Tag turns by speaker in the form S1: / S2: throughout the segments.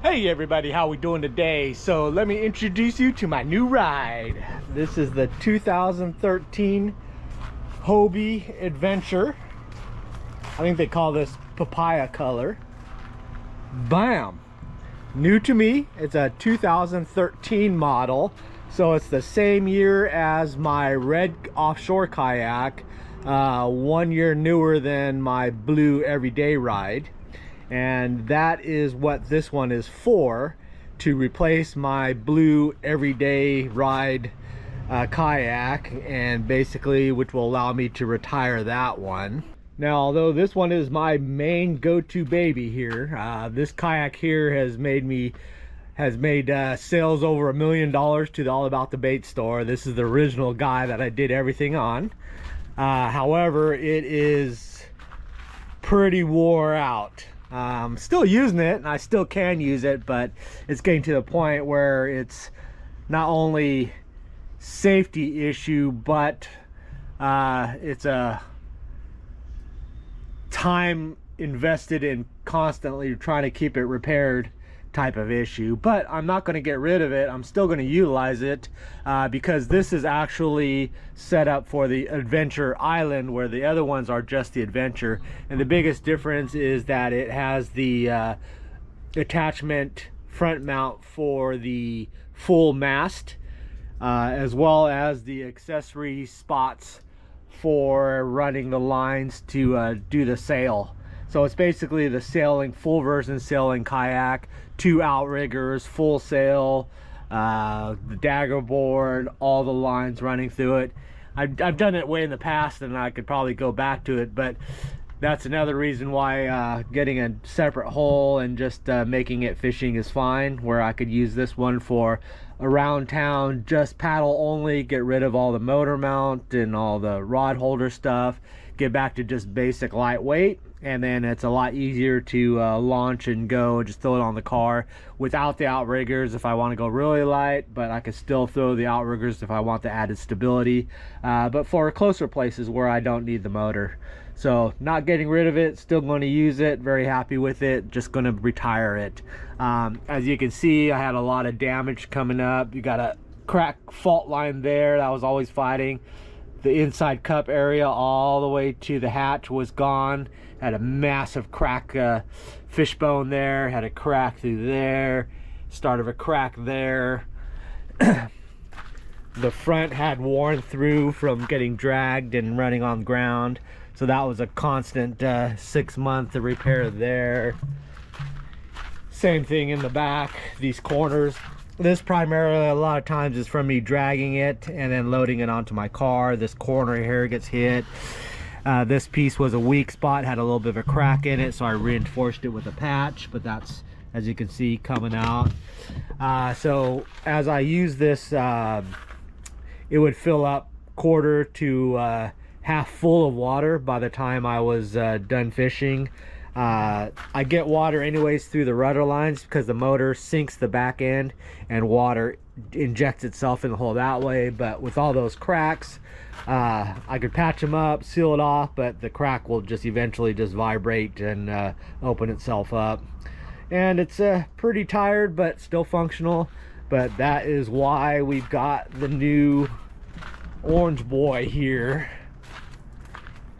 S1: Hey everybody, how we doing today? So let me introduce you to my new ride. This is the 2013 Hobie Adventure. I think they call this papaya color. Bam! New to me. It's a 2013 model. So it's the same year as my red offshore kayak. 1 year newer than my blue everyday ride. And that is what this one is for, to replace my blue everyday ride kayak, and basically which will allow me to retire that one. Now, although this one is my main go-to baby here, this kayak here has made sales over $1 million to the All About the Bait store. This is the original guy that I did everything on. However, it is pretty wore out. Still using it, and I still can use it, but it's getting to the point where it's not only safety issue, but it's a time invested in constantly trying to keep it repaired type of issue. But I'm not going to get rid of it. I'm still going to utilize it because this is actually set up for the Adventure Island, where the other ones are just the Adventure. And the biggest difference is that it has the attachment front mount for the full mast, as well as the accessory spots for running the lines to do the sail. So it's basically the sailing, full version sailing kayak, 2 outriggers, full sail, the dagger board, all the lines running through it. I've done it way in the past, and I could probably go back to it, but that's another reason why getting a separate hull and just making it fishing is fine, where I could use this one for around town, just paddle only, get rid of all the motor mount and all the rod holder stuff, get back to just basic lightweight. And then it's a lot easier to launch and go, just throw it on the car without the outriggers if I want to go really light, but I can still throw the outriggers if I want the added stability, but for closer places where I don't need the motor. So not getting rid of it, still going to use it, very happy with it, just going to retire it. As you can see, I had a lot of damage coming up. You got a crack fault line there that I was always fighting. The inside cup area all the way to the hatch was gone. Had a massive crack fishbone there, had a crack through there, start of a crack there. The front had worn through from getting dragged and running on the ground, so that was a constant 6 month to repair there. Same thing in the back, these corners. This primarily a lot of times is from me dragging it and then loading it onto my car. This corner here gets hit. This piece was a weak spot, had a little bit of a crack in it, so I reinforced it with a patch, but that's, as you can see, coming out. So as I use this, it would fill up quarter to half full of water by the time I was done fishing. I get water anyways through the rudder lines because the motor sinks the back end and water injects itself in the hole that way. But with all those cracks, I could patch them up, seal it off, but the crack will just eventually just vibrate and open itself up. And it's pretty tired but still functional. But that is why we've got the new orange boy here.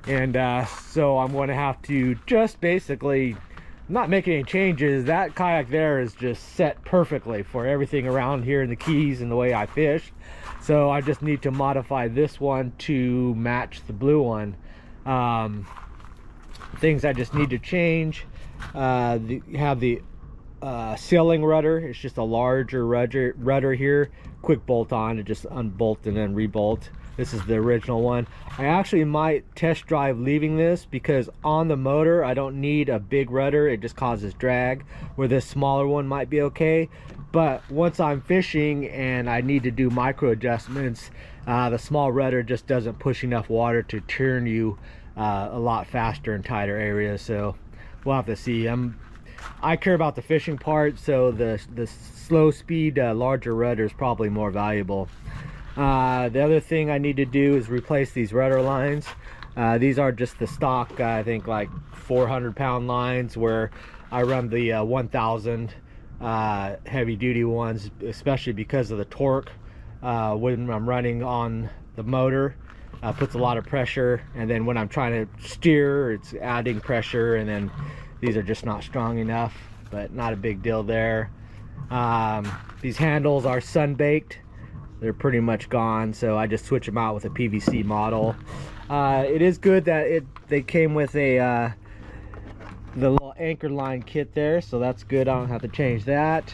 S1: And so I'm going to have to just basically not make any changes. That kayak there is just set perfectly for everything around here in the Keys and the way I fish. So I just need to modify this one to match the blue one. Things I just need to change. Have the sailing rudder. It's just a larger rudder here. Quick bolt on to just unbolt and then rebolt. This is the original one. I actually might test drive leaving this because on the motor I don't need a big rudder, it just causes drag, where this smaller one might be okay. But once I'm fishing and I need to do micro adjustments, the small rudder just doesn't push enough water to turn you a lot faster in tighter areas. So we'll have to see. I care about the fishing part, so the slow speed larger rudder is probably more valuable. The other thing I need to do is replace these rudder lines. These are just the stock, I think like 400-pound lines, where I run the 1000 heavy duty ones, especially because of the torque when I'm running on the motor. Puts a lot of pressure, and then when I'm trying to steer, it's adding pressure, and then these are just not strong enough, but not a big deal there. These handles are sun baked. They're pretty much gone, so I just switch them out with a PVC model. It is good that they came with a the little anchor line kit there, so that's good. I don't have to change that.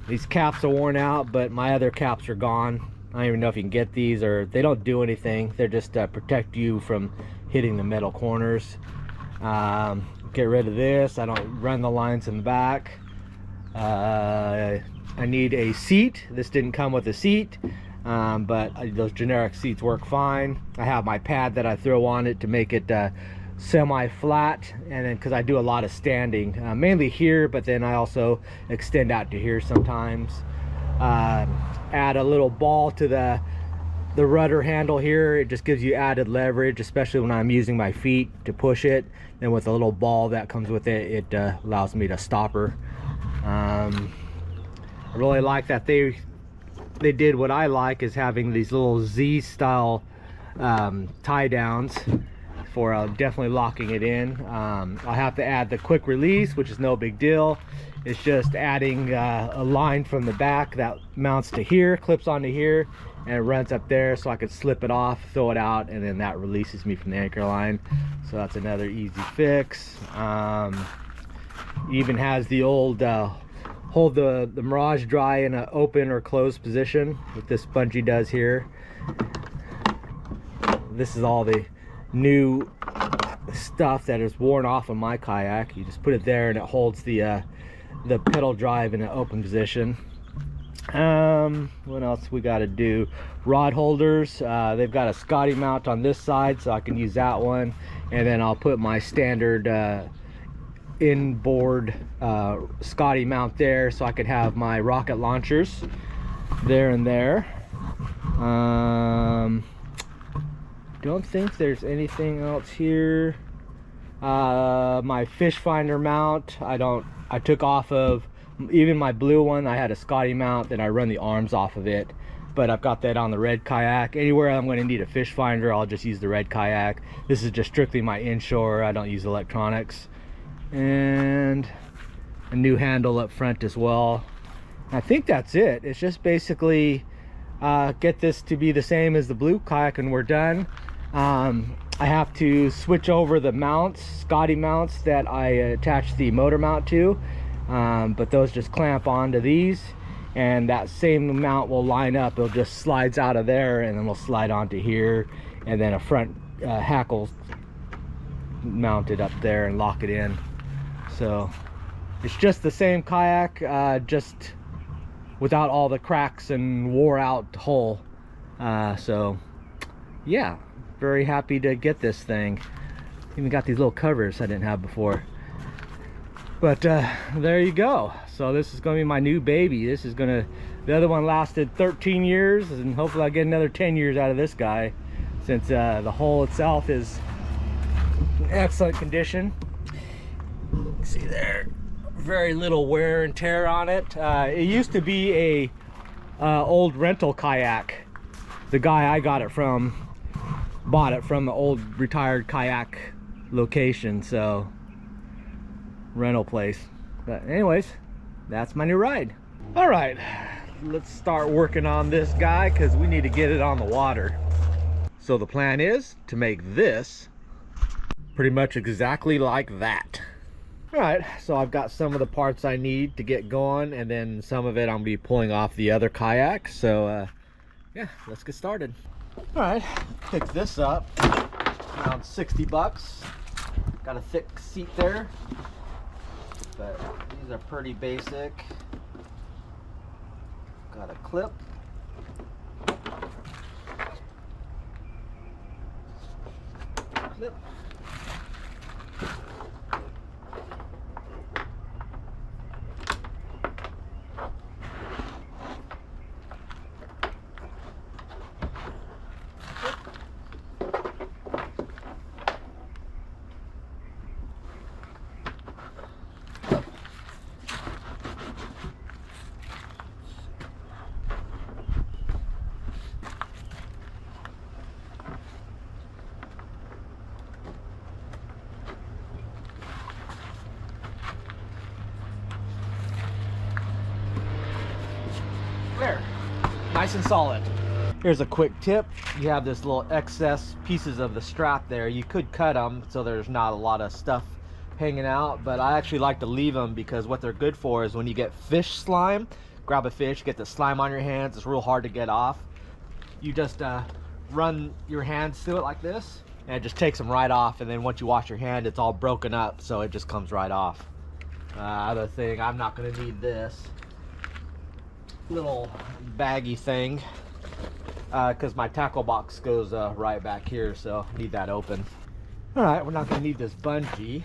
S1: These caps are worn out, but my other caps are gone. I don't even know if you can get these, or they don't do anything. They're just protect you from hitting the metal corners. Get rid of this. I don't run the lines in the back. I need a seat. This didn't come with a seat, but those generic seats work fine. I have my pad that I throw on it to make it semi-flat, and then because I do a lot of standing, mainly here, but then I also extend out to here sometimes. Add a little ball to the rudder handle here. It just gives you added leverage, especially when I'm using my feet to push it. And with a little ball that comes with it, it allows me to stop her. I really like that they did what I like, is having these little Z style tie downs for definitely locking it in. I'll have to add the quick release, which is no big deal. It's just adding a line from the back that mounts to here, clips onto here, and it runs up there, so I could slip it off, throw it out, and then that releases me from the anchor line. So that's another easy fix. Even has the old hold the Mirage dry in an open or closed position, what this bungee does here. This is all the new stuff that is worn off of my kayak. You just put it there and it holds the pedal drive in an open position. What else we got to do? Rod holders. They've got a Scotty mount on this side, so I can use that one, and then I'll put my standard inboard Scotty mount there, so I could have my rocket launchers there and there. Don't think there's anything else here. My fish finder mount, I took off of, even my blue one, I had a Scotty mount, then I run the arms off of it, but I've got that on the red kayak. Anywhere I'm going to need a fish finder, I'll just use the red kayak. This is just strictly my inshore. I don't use electronics. And a new handle up front as well. I think that's it. It's just basically get this to be the same as the blue kayak and we're done. I have to switch over the mounts, Scotty mounts that I attach the motor mount to, but those just clamp onto these, and that same mount will line up. It'll just slides out of there, and then we'll slide onto here, and then a front hackle mounted up there and lock it in. So it's just the same kayak, just without all the cracks and wore out hull. So yeah, very happy to get this thing. Even got these little covers I didn't have before. But there you go. So this is going to be my new baby. This is going to, the other one lasted 13 years, and hopefully I'll get another 10 years out of this guy, since the hull itself is in excellent condition. See there, very little wear and tear on it. It used to be a old rental kayak. The guy I got it from bought it from the old retired kayak location, so rental place. But anyways, that's my new ride. All right, let's start working on this guy, because we need to get it on the water. So the plan is to make this pretty much exactly like that. All right, so I've got some of the parts I need to get going, and then some of it I'm gonna be pulling off the other kayak. So yeah, let's get started. All right, pick this up, around 60 bucks. Got a thick seat there, but these are pretty basic. Got a clip. Clip. nice and solid. Here's a quick tip. You have this little excess pieces of the strap there. You could cut them so there's not a lot of stuff hanging out, but I actually like to leave them because what they're good for is when you get fish slime, grab a fish, get the slime on your hands, it's real hard to get off. You just run your hands through it like this, and it just takes them right off, and then once you wash your hand, it's all broken up, so it just comes right off. Other thing, I'm not going to need this little baggy thing because my tackle box goes right back here, so I need that open. All right, we're not going to need this bungee.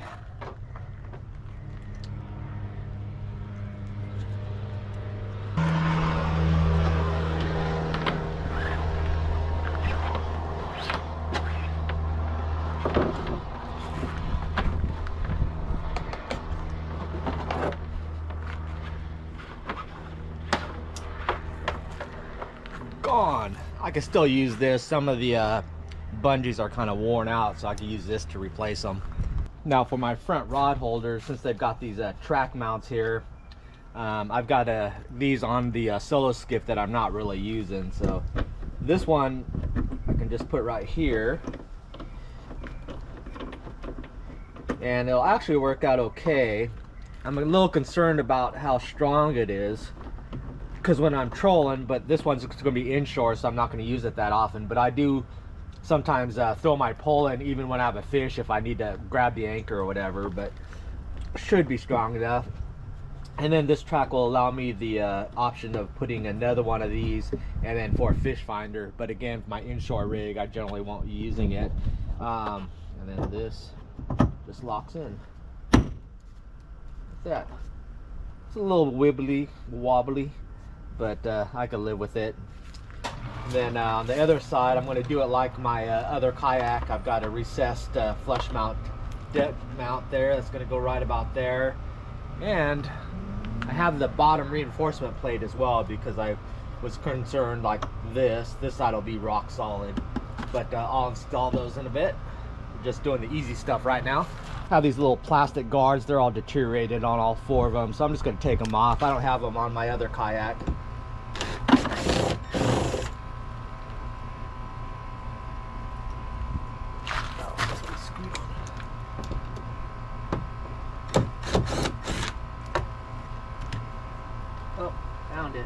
S1: Gone. I can still use this. Some of the bungees are kind of worn out, so I can use this to replace them. Now for my front rod holders, since they've got these track mounts here, I've got these on the solo skiff that I'm not really using. So this one I can just put right here, and it'll actually work out okay. I'm a little concerned about how strong it is because when I'm trolling, but this one's going to be inshore, so I'm not going to use it that often, but I do sometimes throw my pole in even when I have a fish if I need to grab the anchor or whatever, but should be strong enough. And then this track will allow me the option of putting another one of these, and then for a fish finder, but again, for my inshore rig I generally won't be using it. And then this just locks in like that. It's a little wobbly, but I can live with it. And then on the other side, I'm going to do it like my other kayak. I've got a recessed flush mount deck mount there that's going to go right about there, and I have the bottom reinforcement plate as well because I was concerned like this side will be rock solid, but I'll install those in a bit. I'm just doing the easy stuff right now. I have these little plastic guards. They're all deteriorated on all four of them, so I'm just going to take them off. I don't have them on my other kayak. Oh, found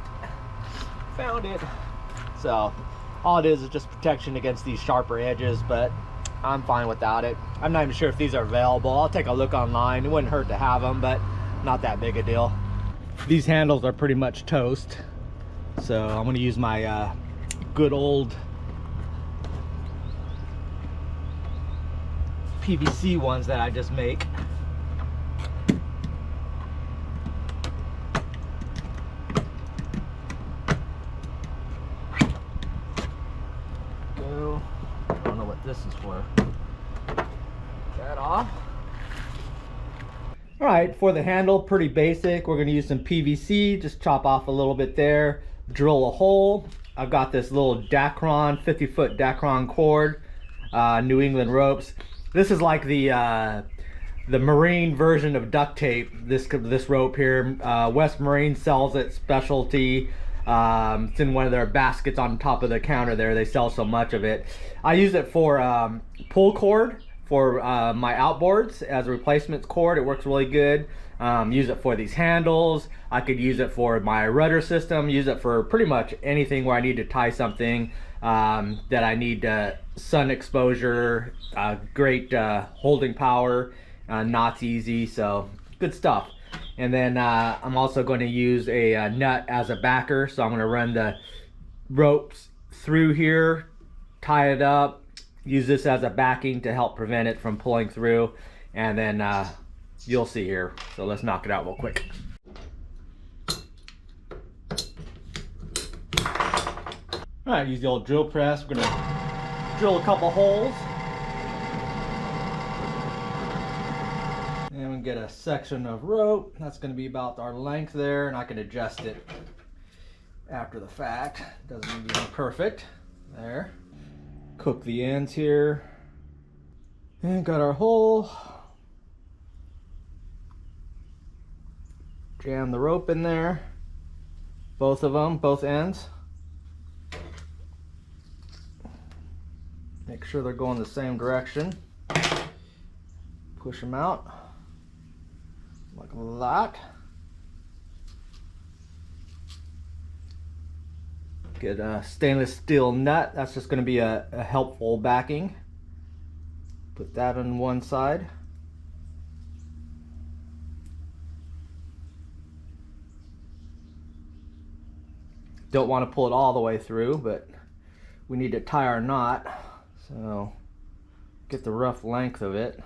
S1: it. So all it is just protection against these sharper edges, but I'm fine without it. I'm not even sure if these are available. I'll take a look online. It wouldn't hurt to have them, but not that big a deal. These handles are pretty much toast, so I'm going to use my good old PVC ones that I just make. Go. I don't know what this is for. That off. All right, for the handle, pretty basic. We're going to use some PVC, just chop off a little bit there, drill a hole. I've got this little Dacron, 50-foot Dacron cord, New England ropes. This is like the marine version of duct tape, this rope here. West Marine sells it specialty. It's in one of their baskets on top of the counter there. They sell so much of it. I use it for pull cord for my outboards as a replacement cord. It works really good. Use it for these handles. I could use it for my rudder system, use it for pretty much anything where I need to tie something that I need sun exposure, great holding power, knots easy, so good stuff. And then I'm also going to use a nut as a backer, so I'm going to run the ropes through here, tie it up, use this as a backing to help prevent it from pulling through, and then you'll see here. So let's knock it out real quick. All right, use the old drill press. We're gonna drill a couple holes. And we get a section of rope. That's gonna be about our length there, and I can adjust it after the fact. Doesn't need to be perfect. There. Cook the ends here. And got our hole. Jam the rope in there. Both of them, both ends.
S2: Make sure they're going the same direction. Push them out like that. Get a stainless steel nut. That's just going to be a helpful backing. Put that on one side. Don't want to pull it all the way through, but we need to tie our knot, so get the rough length of it.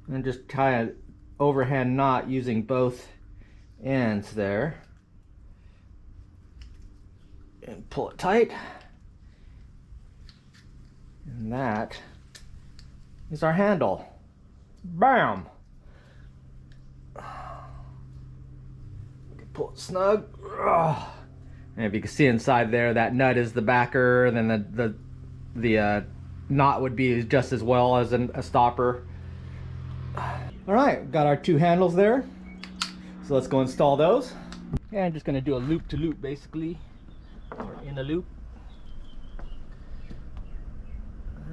S2: And just tie an overhand knot using both ends there. And pull it tight. And that is our handle. Bam! Pull it snug. And if you can see inside there, that nut is the backer, and then the knot would be just as well as a stopper. All right, got our two handles there. So let's go install those. And I'm just gonna do a loop to loop basically, or in a loop.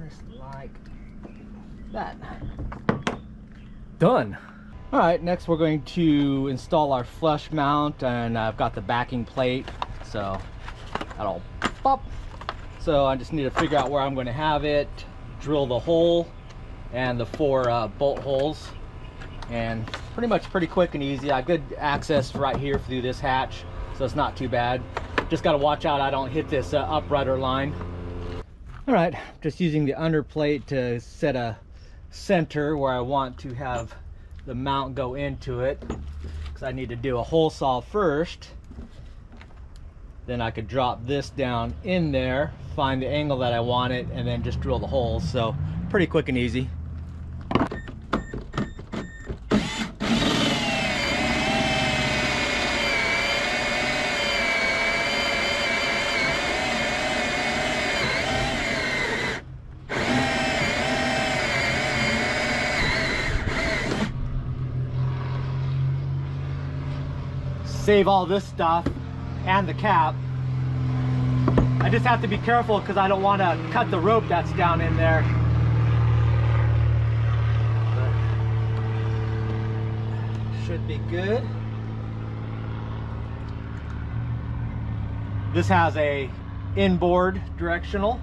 S2: Just like that. Done. All right, next we're going to install our flush mount, and I've got the backing plate, so that'll pop. So I just need to figure out where I'm going to have it, drill the hole and the 4 bolt holes, and pretty quick and easy. I have good access right here through this hatch, so it's not too bad. Just got to watch out I don't hit this uprighter line. All right, just using the under plate to set a center where I want to have the mount go into it, because I need to do a hole saw first. Then I could drop this down in there, find the angle that I want it, and then just drill the holes. So pretty quick and easy. Save all this stuff and the cap. I just have to be careful because I don't want to cut the rope that's down in there. But should be good. This has a inboard directional,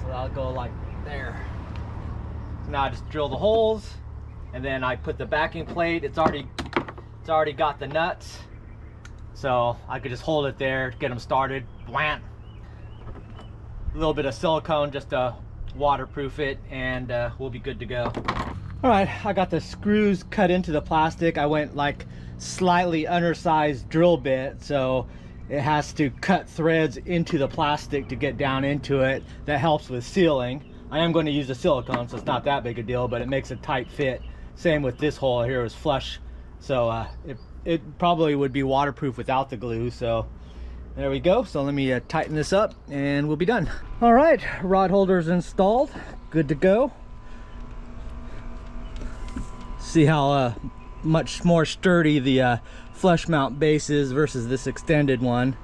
S2: so I'll go like there. So now I just drill the holes, and then I put the backing plate. It's already got the nuts, so I could just hold it there, get them started. Blam. A little bit of silicone just to waterproof it, and we'll be good to go. All right, I got the screws cut into the plastic. I went like slightly undersized drill bit, so it has to cut threads into the plastic to get down into it. That helps with sealing. I am going to use the silicone, so it's not that big a deal, but it makes a tight fit. Same with this hole here, is flush, so it probably would be waterproof without the glue. So there we go. So let me tighten this up and we'll be done. All right, rod holders installed, good to go. See how much more sturdy the flush mount base is versus this extended one.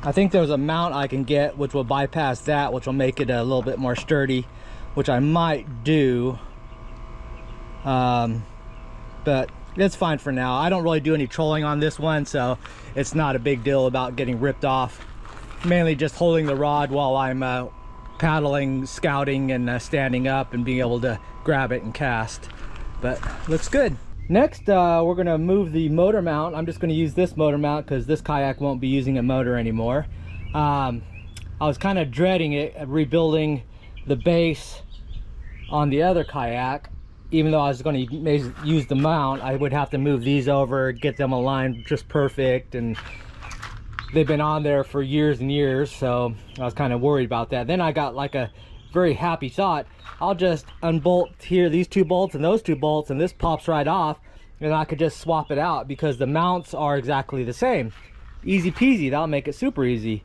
S2: I think there's a mount I can get which will bypass that, which will make it a little bit more sturdy, which I might do, but it's fine for now. I don't really do any trolling on this one, so it's not a big deal about getting ripped off. Mainly just holding the rod while I'm paddling, scouting, and standing up and being able to grab it and cast. But looks good. Next, we're gonna move the motor mount. I'm just gonna use this motor mount because this kayak won't be using a motor anymore. I was kind of dreading it, rebuilding the base on the other kayak. Even though I was going to use the mount, I would have to move these over, get them aligned just perfect, and they've been on there for years and years, so I was kind of worried about that. Then I got like a very happy thought. I'll just unbolt here these 2 bolts and those 2 bolts, and this pops right off, and I could just swap it out because the mounts are exactly the same. Easy peasy. That'll make it super easy.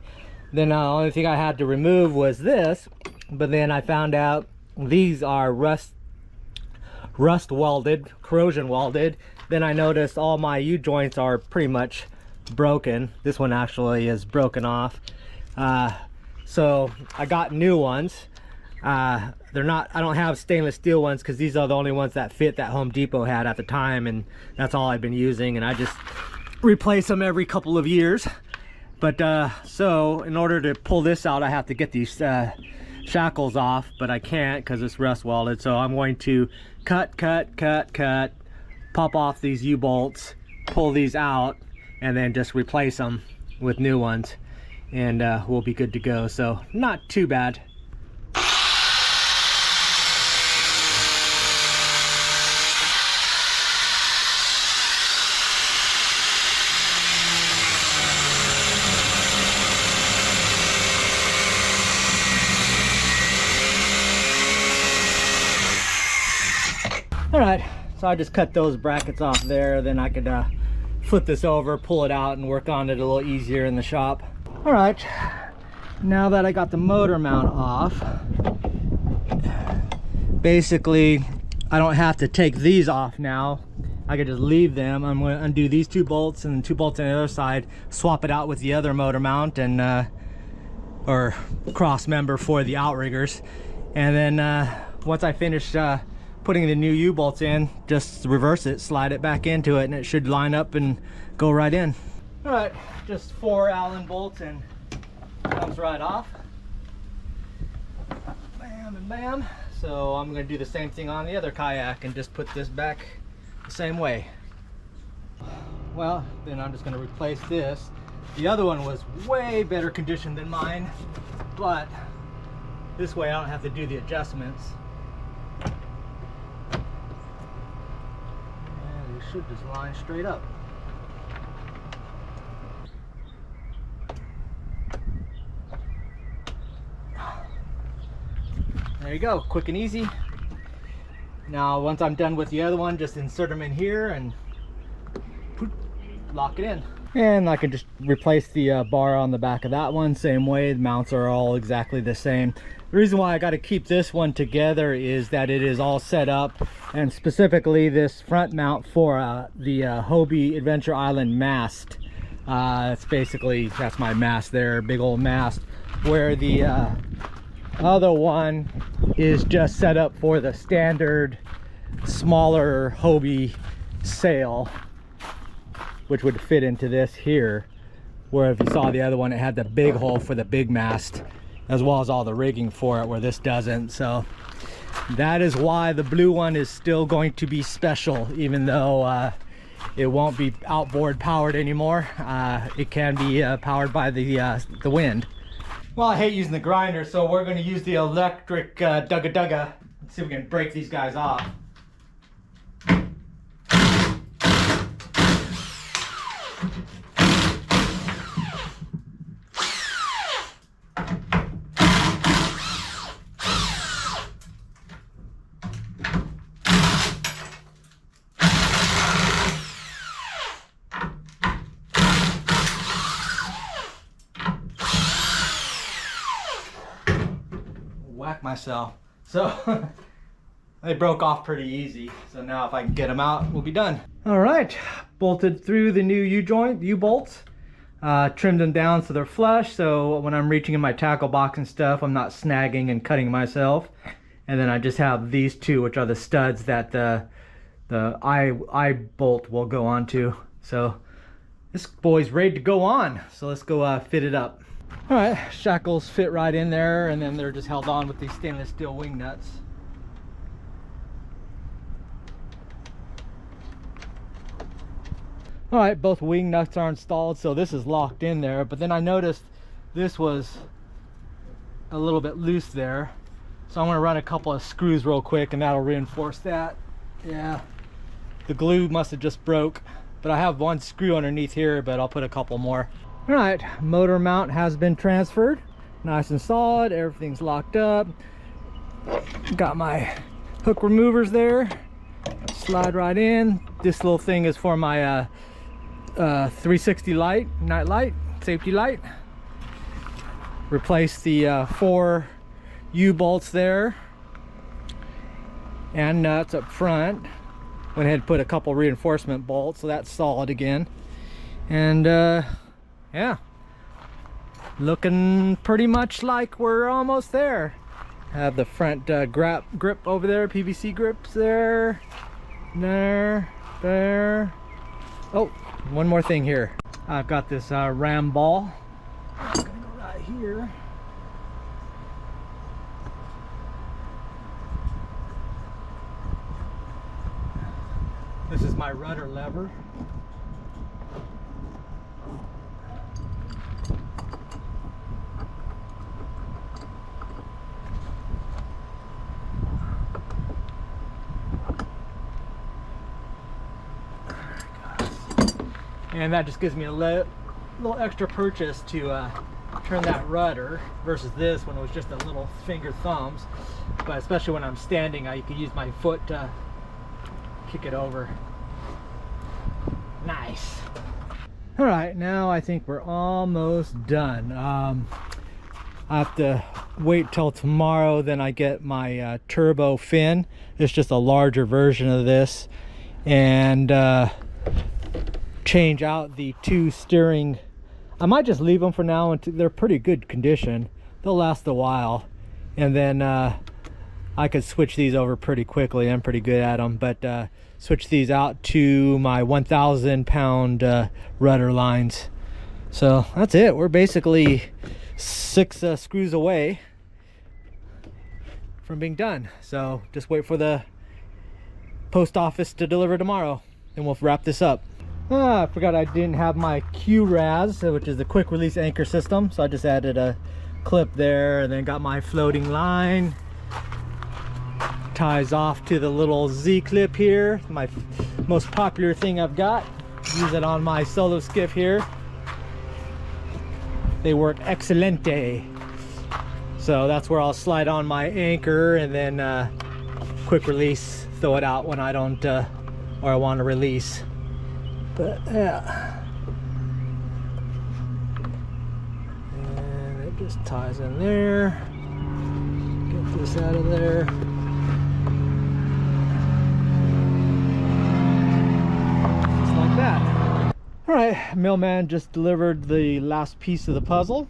S2: Then the only thing I had to remove was this, but then I found out these are rust welded, corrosion welded. Then I noticed all my U-joints are pretty much broken. This one actually is broken off. So I got new ones. They're not, I don't have stainless steel ones because these are the only ones that fit that Home Depot had at the time, and that's all I've been using, and I just replace them every couple of years. But so in order to pull this out, I have to get these shackles off, but I can't because it's rust welded. So I'm going to cut, pop off these U-bolts, pull these out, and then just replace them with new ones, and we'll be good to go. So not too bad. All right, so I just cut those brackets off there, then I could flip this over, pull it out, and work on it a little easier in the shop. All right, now that I got the motor mount off, basically I don't have to take these off now. I could just leave them. I'm going to undo these 2 bolts and 2 bolts on the other side, swap it out with the other motor mount and or cross member for the outriggers, and then once I finish putting the new U-bolts in, just reverse it, slide it back into it, and it should line up and go right in. All right, just 4 Allen bolts and comes right off. Bam and bam. So I'm going to do the same thing on the other kayak and just put this back the same way. Well, then I'm just going to replace this. The other one was way better condition than mine, but this way I don't have to do the adjustments. Should just line straight up. There you go, quick and easy. Now once I'm done with the other one, just insert them in here and lock it in. And I can just replace the bar on the back of that one, same way. The mounts are all exactly the same. The reason why I got to keep this one together is that it is all set up, and specifically this front mount for the Hobie Adventure Island mast. It's basically, that's my mast there, big old mast, where the other one is just set up for the standard smaller Hobie sail, which would fit into this here, where if you saw the other one, it had the big hole for the big mast, as well as all the rigging for it, where this doesn't. So that is why the blue one is still going to be special, even though it won't be outboard powered anymore. It can be powered by the wind. Well, I hate using the grinder, so we're going to use the electric dugga. Let's see if we can break these guys off. Whack myself. So they broke off pretty easy. So now if I can get them out, we'll be done. All right, bolted through the new U-bolts, trimmed them down so they're flush. So when I'm reaching in my tackle box and stuff, I'm not snagging and cutting myself. And then I just have these 2, which are the studs that the eye bolt will go onto. So this boy's ready to go on. So let's go fit it up. All right, shackles fit right in there, and then they're just held on with these stainless steel wing nuts. All right, both wing nuts are installed, so this is locked in there. But then I noticed this was a little bit loose there, so I'm going to run a couple of screws real quick, and that'll reinforce that. Yeah, the glue must have just broke, but I have 1 screw underneath here, but I'll put a couple more. All right, motor mount has been transferred, nice and solid, everything's locked up. Got my hook removers there, slide right in. This little thing is for my 360 light, night light, safety light. Replace the 4 U-bolts there, and nuts up front. Went ahead and put a couple reinforcement bolts, so that's solid again. And yeah, looking pretty much like we're almost there. Have the front grip over there, PVC grips there, there. Oh, one more thing here. I've got this ram ball. I'm gonna go right here. This is my rudder lever. And that just gives me a little extra purchase to turn that rudder versus this when it was just a little finger thumbs. But especially when I'm standing, I can use my foot to kick it over. Nice. All right, now I think we're almost done. I have to wait till tomorrow, then I get my turbo fin. It's just a larger version of this, and change out the two steering. I might just leave them for now until they're pretty good condition. They'll last a while, and then I could switch these over pretty quickly. I'm pretty good at them, but switch these out to my 1,000 pound rudder lines. So that's it. We're basically 6 screws away from being done. So just wait for the post office to deliver tomorrow, and we'll wrap this up. I forgot I didn't have my Q-Raz, which is the quick release anchor system, so I just added a clip there, and then got my floating line. Ties off to the little Z-clip here, my most popular thing I've got. Use it on my solo skiff here. They work excelente. So that's where I'll slide on my anchor, and then quick release, throw it out when I don't or I want to release. But yeah, and it just ties in there. Get this out of there. Just like that. All right, mailman just delivered the last piece of the puzzle.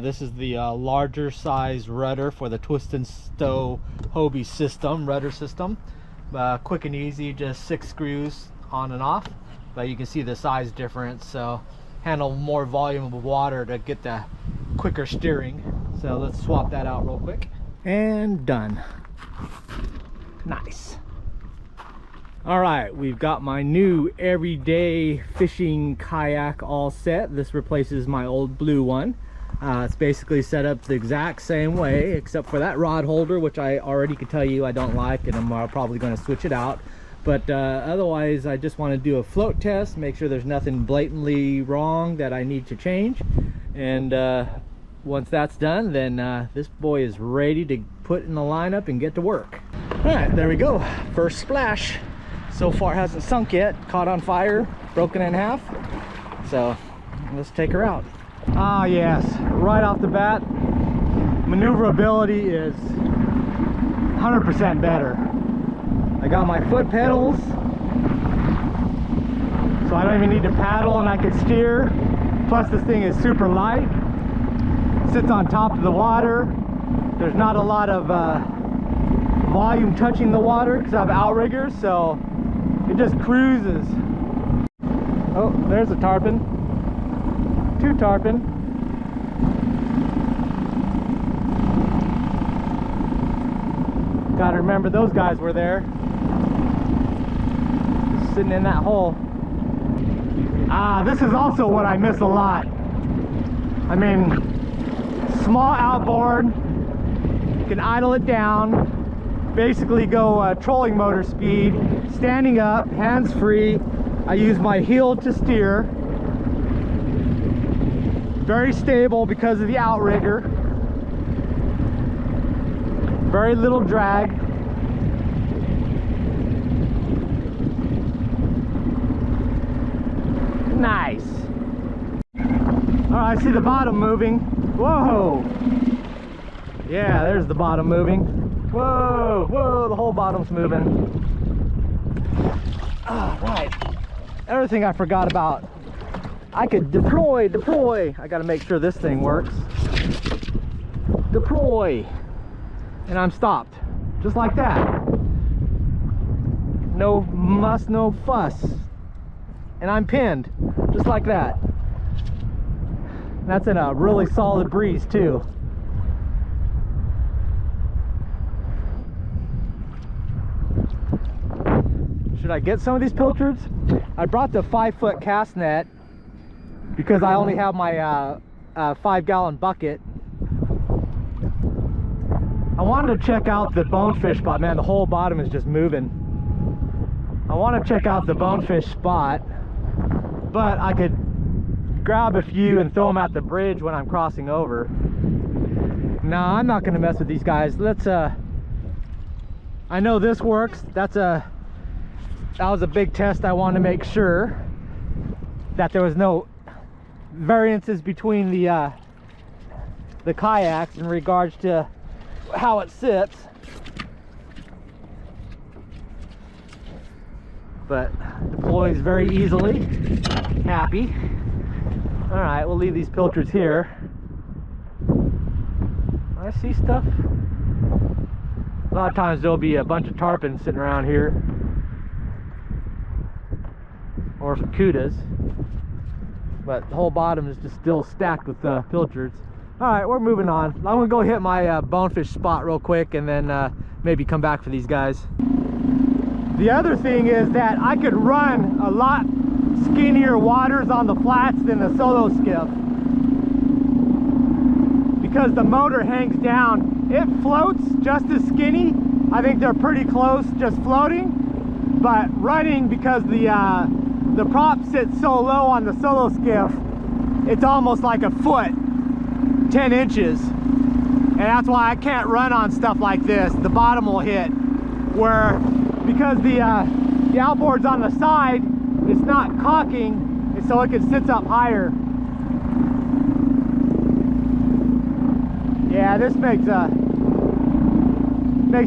S2: This is the larger size rudder for the twist and stow Hobie system, rudder system. Quick and easy, just 6 screws on and off. But you can see the size difference, so handle more volume of water to get the quicker steering. So let's swap that out real quick. And done. Nice. All right, we've got my new everyday fishing kayak all set. This replaces my old blue one. It's basically set up the exact same way, except for that rod holder, which I already could tell you I don't like, and I'm probably going to switch it out. But otherwise, I just want to do a float test, make sure there's nothing blatantly wrong that I need to change. And once that's done, then this boy is ready to put in the lineup and get to work. All right, there we go. First splash. So far hasn't sunk yet. Caught on fire, broken in half. So let's take her out. Ah, yes, right off the bat, maneuverability is 100% better. I got my foot pedals, so I don't even need to paddle, and I can steer. Plus this thing is super light. Sits on top of the water. There's not a lot of volume touching the water because I have outriggers, so it just cruises. Oh, there's a tarpon. 2 tarpon. Gotta remember those guys were there. Sitting in that hole. This is also what I miss a lot. I mean, small outboard, you can idle it down, basically go trolling motor speed, standing up, hands free. I use my heel to steer. Very stable because of the outrigger. Very little drag. Nice. Oh, I see the bottom moving. Whoa. Yeah, there's the bottom moving. Whoa, whoa, the whole bottom's moving. All right. Everything I forgot about. I could deploy. I gotta make sure this thing works. Deploy. And I'm stopped. Just like that. No muss, no fuss. And I'm pinned. Just like that. That's in a really solid breeze too. Should I get some of these pilchards? I brought the 5-foot cast net because I only have my 5-gallon bucket. I wanted to check out the bonefish spot. Man, the whole bottom is just moving. I want to check out the bonefish spot, but I could grab a few and throw them at the bridge when I'm crossing over. No, I'm not going to mess with these guys. Let's I know this works. That was a big test. I wanted to make sure that there was no variances between the kayaks in regards to how it sits. But deploys very easily. Happy. All right, we'll leave these pilchards here. I see stuff. A lot of times there'll be a bunch of tarpons sitting around here, or some cudas, but the whole bottom is just still stacked with pilchards. All right, we're moving on. I'm gonna go hit my bonefish spot real quick and then maybe come back for these guys. The other thing is that I could run a lot skinnier waters on the flats than the solo skiff. Because the motor hangs down, it floats just as skinny. I think they're pretty close just floating, but running, because the prop sits so low on the solo skiff, it's almost like a foot, 10 inches. And that's why I can't run on stuff like this. The bottom will hit, where because the outboard's on the side, it's not cocking, and so it sits up higher. Yeah, this makes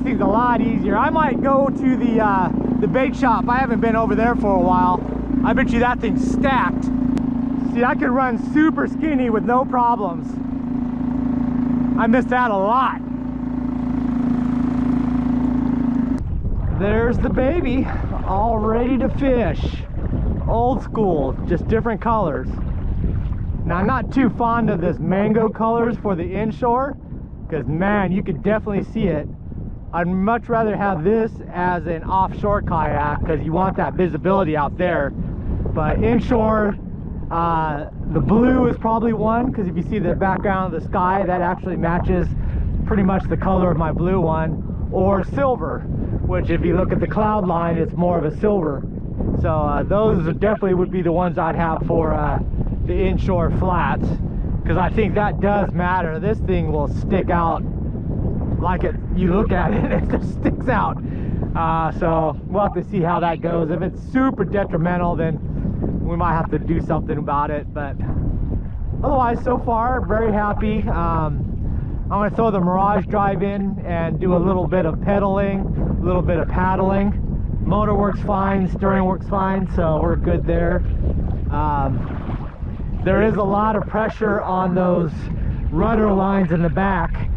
S2: things a lot easier. I might go to the bait shop. I haven't been over there for a while. I bet you that thing's stacked. See, I could run super skinny with no problems. I missed out a lot. There's the baby, all ready to fish. Old school, just different colors. Now, I'm not too fond of this mango colors for the inshore, because man, you could definitely see it. I'd much rather have this as an offshore kayak, because you want that visibility out there. But inshore, the blue is probably one, because if you see the background of the sky, that actually matches pretty much the color of my blue one. Or silver, which if you look at the cloud line, it's more of a silver. So those definitely would be the ones I'd have for the inshore flats, because I think that does matter. This thing will stick out like it. You look at it, it just sticks out. So we'll have to see how that goes. If it's super detrimental, then we might have to do something about it. But otherwise, so far, very happy. I'm going to throw the Mirage drive in and do a little bit of pedaling, a little bit of paddling. Motor works fine, steering works fine, so we're good there. There is a lot of pressure on those rudder lines in the back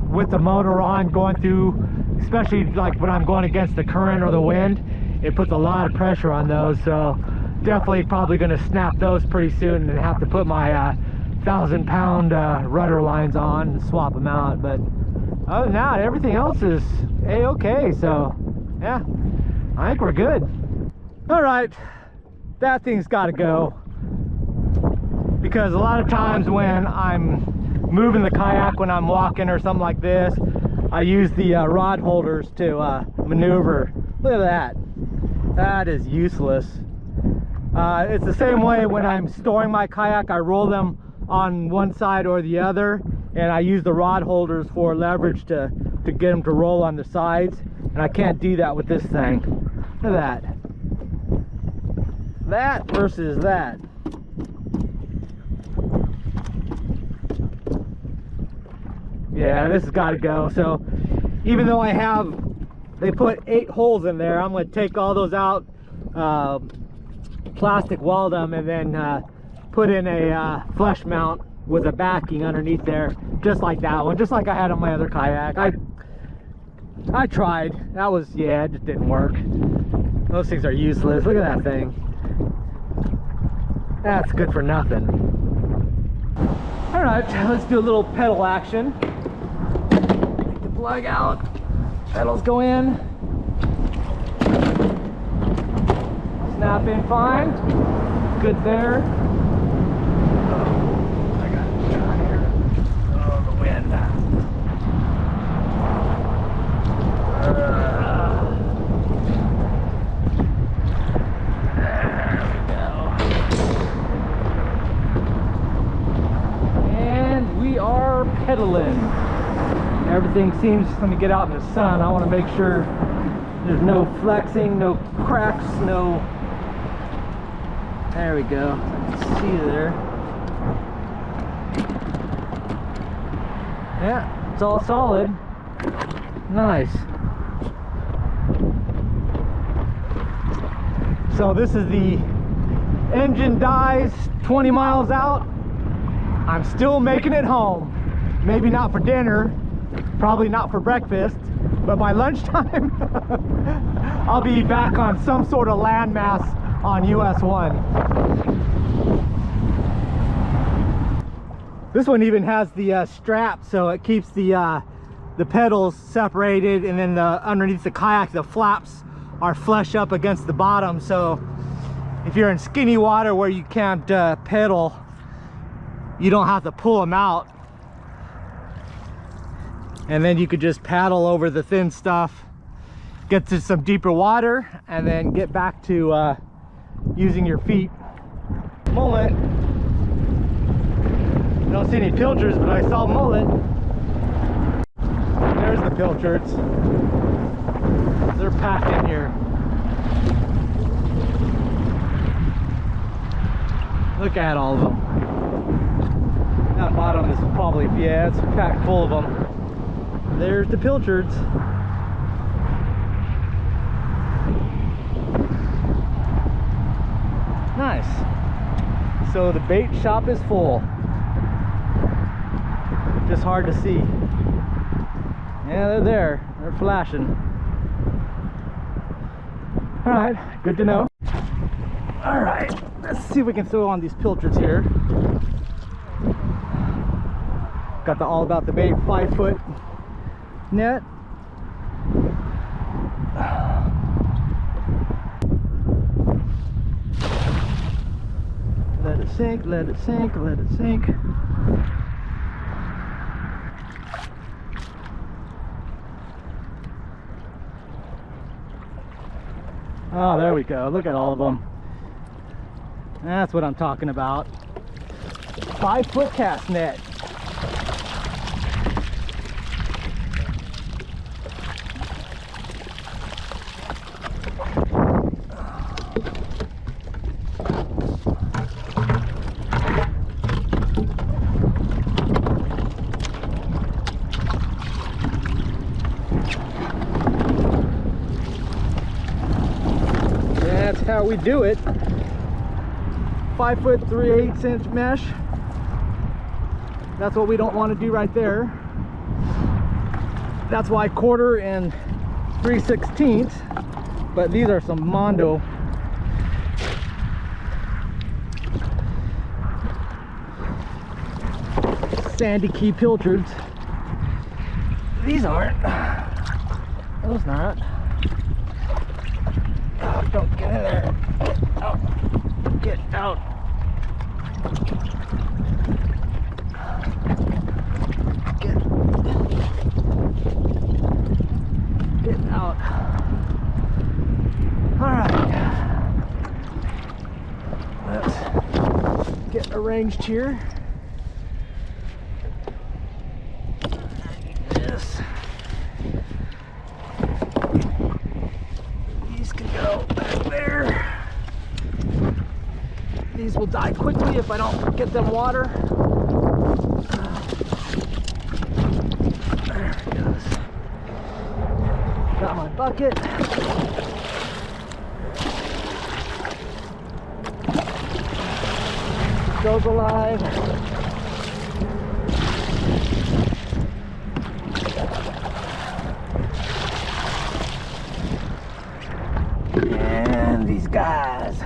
S2: with the motor on, going through, especially like when I'm going against the current or the wind. It puts a lot of pressure on those, so definitely probably going to snap those pretty soon and have to put my 1,000-pound rudder lines on and swap them out. But other than that, everything else is a-okay. So yeah, I think we're good. All right, that thing's got to go, because a lot of times when I'm moving the kayak, when I'm walking or something like this, I use the rod holders to maneuver. Look at that. That is useless. It's the same way when I'm storing my kayak. I roll them on one side or the other, and I use the rod holders for leverage to get them to roll on the sides, and I can't do that with this thing. Look at that. That versus that. Yeah, this has got to go. So even though they put 8 holes in there, I'm going to take all those out, plastic weld them, and then put in a flush mount with a backing underneath there, just like that one, just like I had on my other kayak. I tried. That was, yeah, it just didn't work. Those things are useless. Look at that thing. That's good for nothing. All right, let's do a little pedal action. Take the plug out. Pedals go in. Snap in fine. Good there. I got it down here. Oh, the wind. There we go. And we are pedaling. Everything seems, let me get out in the sun. I want to make sure there's no flexing, no cracks, no, there we go. I can see there. Yeah, it's all solid. Nice. So this is the engine dies 20 miles out. I'm still making it home. Maybe not for dinner, probably not for breakfast, but by lunchtime I'll be back on some sort of landmass on US 1. This one even has the strap, so it keeps the pedals separated, and then underneath the kayak, the flaps are flush up against the bottom, so if you're in skinny water where you can't pedal, you don't have to pull them out, and then you could just paddle over the thin stuff, get to some deeper water, and then get back to using your feet. Mullet. Don't see any pilchards, but I saw mullet. There's the pilchards. They're packed in here. Look at all of them. That bottom is probably, yeah, it's packed full of them. There's the pilchards. Nice. So the bait shop is full. Just hard to see. Yeah, they're there. They're flashing. All right, good to know. All right, let's see if we can throw on these pilchards here. Got the All About the Bait 5-foot net. Let it sink, let it sink, let it sink. Oh, there we go. Look at all of them. That's what I'm talking about. 5-foot cast net. That's how we do it. 5-foot 3/8 inch mesh. That's what we don't want to do right there. That's why 1/4 and 3/16, but these are some Mondo. Sandy Key pilchards. These aren't. Those not. Oh, don't get in there. Oh, get out. Get out. All right. Let's get arranged here. This. These can go back there. These will die quickly if I don't get them water. There it goes. bucket. Goes alive. And these guys.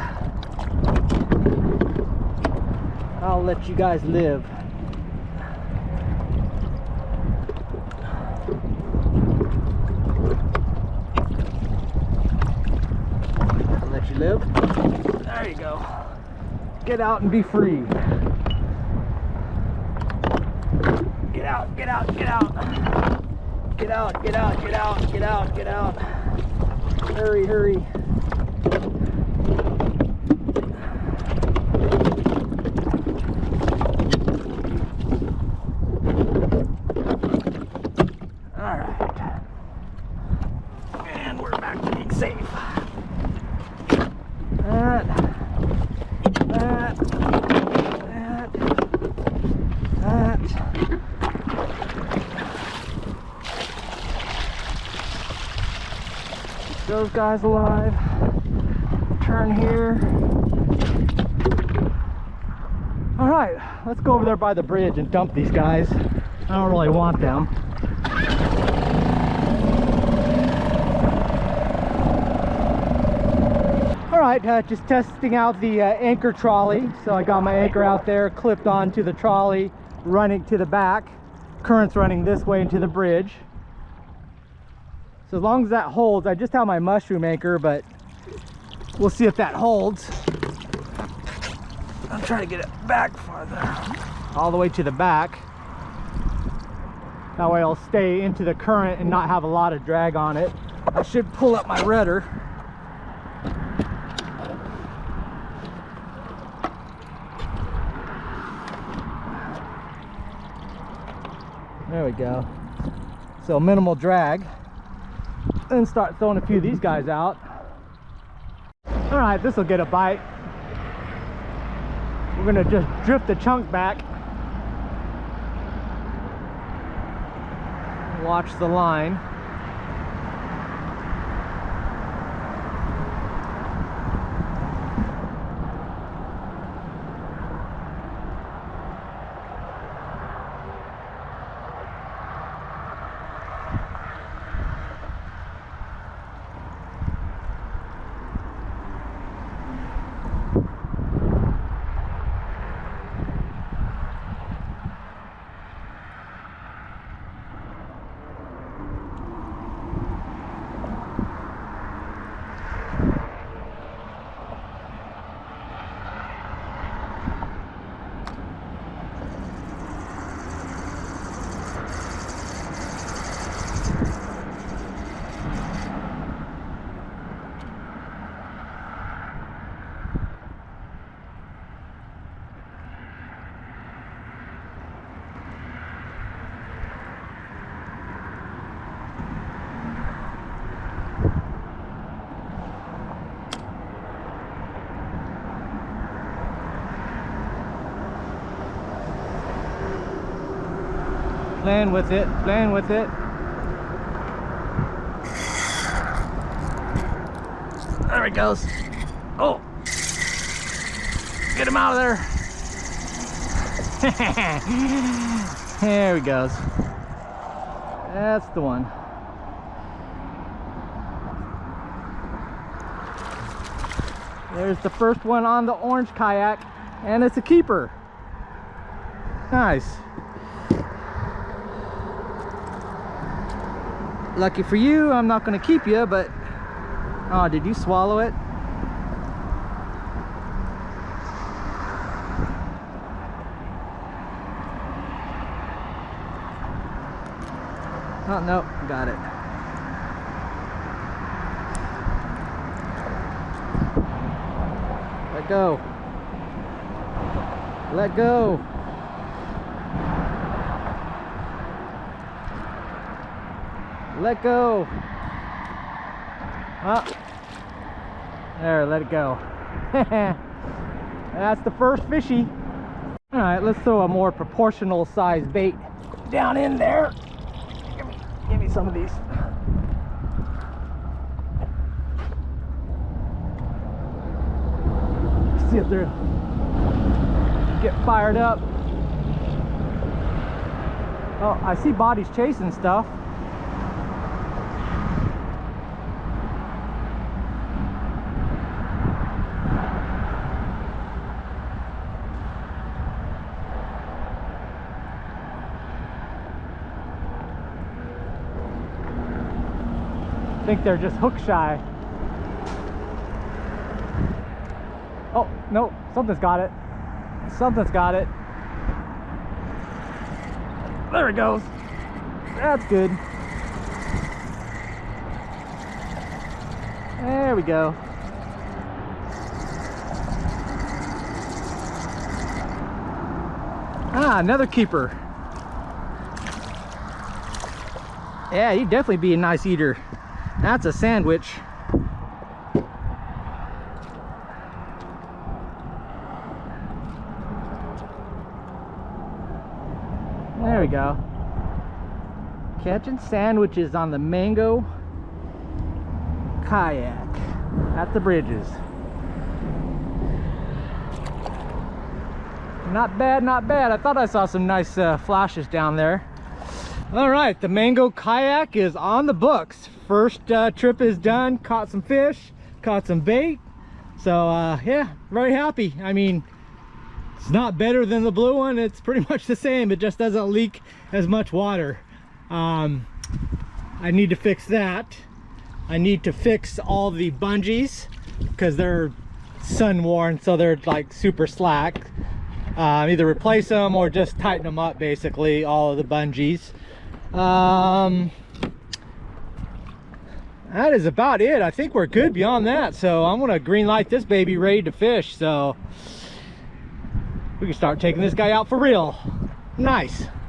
S2: I'll let you guys live. I'll let you live. There you go. Get out and be free. Get out, get out, get out. Get out, get out, get out, get out, get out. Hurry, hurry. All right. And we're back to being safe. That. Those guys alive. Turn here. All right, let's go over there by the bridge and dump these guys. I don't really want them. All right, just testing out the anchor trolley. So I got my anchor out there, clipped onto the trolley, running to the back. Current's running this way into the bridge. So as long as that holds, I just have my mushroom anchor, but we'll see if that holds. I'm trying to get it back farther, all the way to the back. That way I'll stay into the current and not have a lot of drag on it. I should pull up my rudder. There we go. So minimal drag. And start throwing a few of these guys out. All right, this will get a bite. We're gonna just drift the chunk back. Watch the line. Playing with it, playing with it. There he goes. Oh, get him out of there. There he goes. That's the one. There's the first one on the orange kayak, and it's a keeper. Nice. Lucky for you, I'm not going to keep you, but... Oh, did you swallow it? Oh, no, got it. Let go. Let go. Let go. Oh. There, let it go. That's the first fishy. All right, let's throw a more proportional size bait down in there. Give me some of these. see if they're get fired up. Oh, I see bodies chasing stuff. I think they're just hook shy. Oh, no, something's got it. Something's got it. There it goes. That's good. There we go. Ah, another keeper. Yeah, he'd definitely be a nice eater. That's a sandwich. There we go. Catching sandwiches on the mango kayak at the bridges. Not bad, not bad. I thought I saw some nice flashes down there. All right, the mango kayak is on the books. First trip is done. Caught some fish, caught some bait. So yeah, very happy. I mean, it's not better than the blue one. It's pretty much the same. It just doesn't leak as much water. I need to fix that. I need to fix all the bungees because they're sun worn, so they're like super slack. Either replace them or just tighten them up, basically, all of the bungees. That is about it. I think we're good beyond that. So I'm gonna green light this baby, ready to fish. So we can start taking this guy out for real. Nice.